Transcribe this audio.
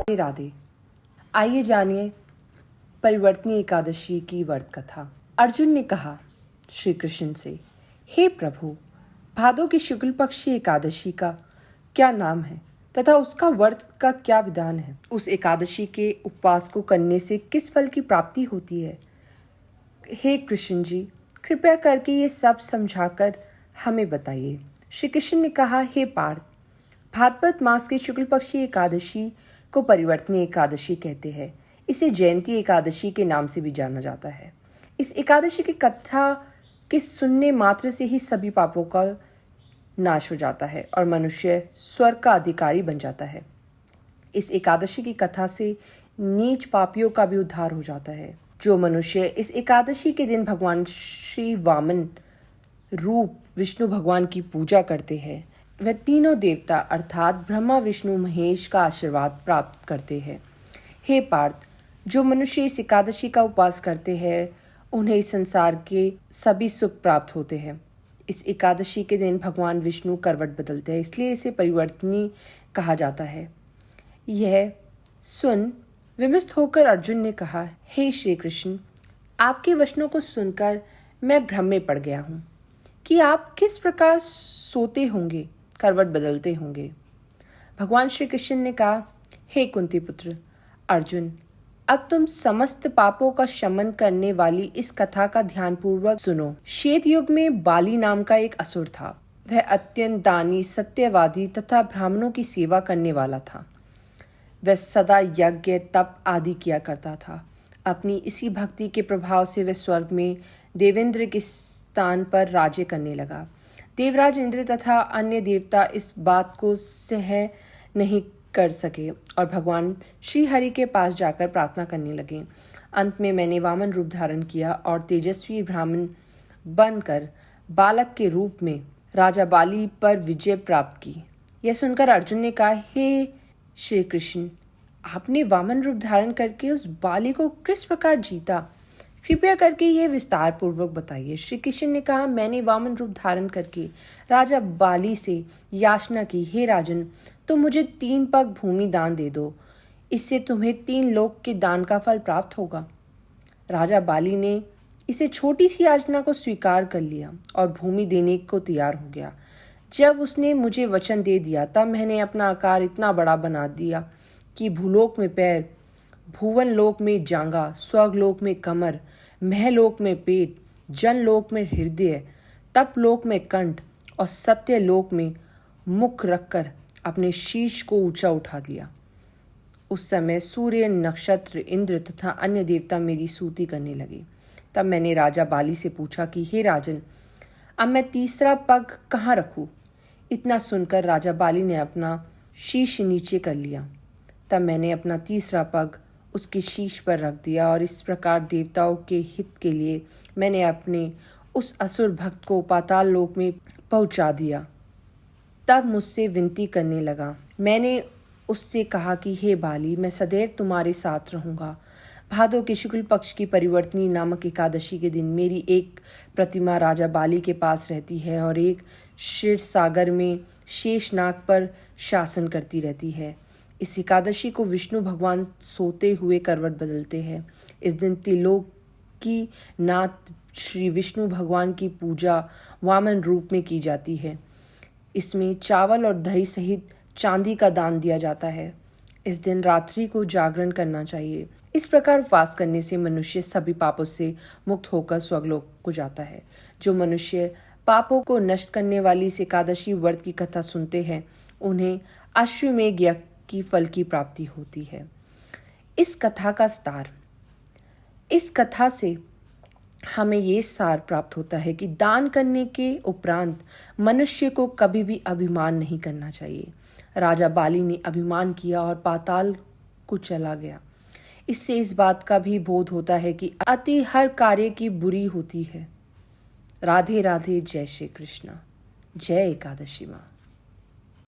राधे राधे। आइए जानिए परिवर्तनीय एकादशी की व्रत कथा। अर्जुन ने कहा श्री कृष्ण से, हे प्रभु, भादों की शुक्ल पक्षी एकादशी का क्या नाम है तथा उसका व्रत का क्या विधान है? उस एकादशी के उपवास को करने से किस फल की प्राप्ति होती है? हे कृष्ण जी, कृपया करके ये सब समझाकर हमें बताइए। श्री कृष्ण ने कहा, हे पार्थ, भाद्रपद मास की शुक्ल पक्षी एकादशी को परिवर्तनीय एकादशी कहते हैं। इसे जयंती एकादशी के नाम से भी जाना जाता है। इस एकादशी की कथा के सुनने मात्र से ही सभी पापों का नाश हो जाता है और मनुष्य स्वर्ग का अधिकारी बन जाता है। इस एकादशी की कथा से नीच पापियों का भी उद्धार हो जाता है। जो मनुष्य इस एकादशी के दिन भगवान श्री वामन रूप विष्णु भगवान की पूजा करते हैं, वह तीनों देवता अर्थात ब्रह्मा विष्णु महेश का आशीर्वाद प्राप्त करते हैं। हे पार्थ, जो मनुष्य इस एकादशी का उपवास करते हैं उन्हें इस संसार के सभी सुख प्राप्त होते हैं। इस एकादशी के दिन भगवान विष्णु करवट बदलते हैं, इसलिए इसे परिवर्तनी कहा जाता है। यह सुन विमस्त होकर अर्जुन ने कहा, हे श्री कृष्ण, आपके वचनों को सुनकर मैं भ्रम में पड़ गया हूँ कि आप किस प्रकार सोते होंगे, करवट बदलते होंगे। भगवान श्री कृष्ण ने कहा, हे कुंती पुत्र अर्जुन, अब तुम समस्त पापों का शमन करने वाली इस कथा का ध्यानपूर्वक सुनो। श्वेत युग में बाली नाम का एक असुर था। वह अत्यंत दानी, सत्यवादी तथा ब्राह्मणों की सेवा करने वाला था। वह सदा यज्ञ, तप आदि किया करता था। अपनी इसी भक्ति के प्रभाव से वह स्वर्ग में देवेंद्र के स्थान पर राज्य करने लगा। देवराज इंद्र तथा अन्य देवता इस बात को सह नहीं कर सके और भगवान श्री हरि के पास जाकर प्रार्थना करने लगे। अंत में मैंने वामन रूप धारण किया और तेजस्वी ब्राह्मण बनकर बालक के रूप में राजा बाली पर विजय प्राप्त की। यह सुनकर अर्जुन ने कहा, हे श्री कृष्ण, आपने वामन रूप धारण करके उस बाली को किस प्रकार जीता? कृपया करके यह विस्तार पूर्वक बताइए। श्री कृष्ण ने कहा, मैंने वामन रूप धारण करके राजा बाली से याचना की, हे राजन, तुम मुझे 3 पग भूमि दान दे दो, इससे तुम्हें 3 लोक के दान का फल प्राप्त होगा। राजा बाली ने इसे छोटी सी याचना को स्वीकार कर लिया और भूमि देने को तैयार हो गया। जब उसने मुझे वचन दे दिया तब मैंने अपना आकार इतना बड़ा बना दिया कि भूलोक में पैर, भुवन लोक में जांघा, स्वर्गलोक में कमर, महलोक में पेट, जनलोक में हृदय, तपलोक में कंठ और सत्यलोक में मुख रखकर अपने शीश को ऊंचा उठा दिया। उस समय सूर्य, नक्षत्र, इंद्र तथा अन्य देवता मेरी स्तुति करने लगे। तब मैंने राजा बाली से पूछा कि हे राजन, अब मैं तीसरा पग कहाँ रखूं? इतना सुनकर राजा बाली ने अपना शीश नीचे कर लिया। तब मैंने अपना तीसरा पग उसके शीश पर रख दिया और इस प्रकार देवताओं के हित के लिए मैंने अपने उस असुर भक्त को पाताल लोक में पहुंचा दिया। तब मुझसे विनती करने लगा। मैंने उससे कहा कि हे बाली, मैं सदैव तुम्हारे साथ रहूंगा। भादों के शुक्ल पक्ष की परिवर्तनी नामक एकादशी के दिन मेरी एक प्रतिमा राजा बाली के पास रहती है और एक क्षीर सागर में शेषनाग पर शासन करती रहती है। इस एकादशी को विष्णु भगवान सोते हुए करवट बदलते हैं। इस दिन त्रिलोकी नाथ श्री विष्णु भगवान की पूजा वामन रूप में की जाती है। इसमें चावल और दही सहित चांदी का दान दिया जाता है। इस दिन रात्रि को जागरण करना चाहिए। इस प्रकार उपवास करने से मनुष्य सभी पापों से मुक्त होकर स्वर्गलोक को जाता है। जो मनुष्य पापों को नष्ट करने वाली इस एकादशी व्रत की कथा सुनते हैं उन्हें अश्वमेध यज्ञ की फल की प्राप्ति होती है। इस कथा का सार, इस कथा से हमें ये सार प्राप्त होता है कि दान करने के उपरांत मनुष्य को कभी भी अभिमान नहीं करना चाहिए। राजा बाली ने अभिमान किया और पाताल को चला गया। इससे इस बात का भी बोध होता है कि अति हर कार्य की बुरी होती है। राधे राधे। जय श्री कृष्ण। जय एकादशी माँ।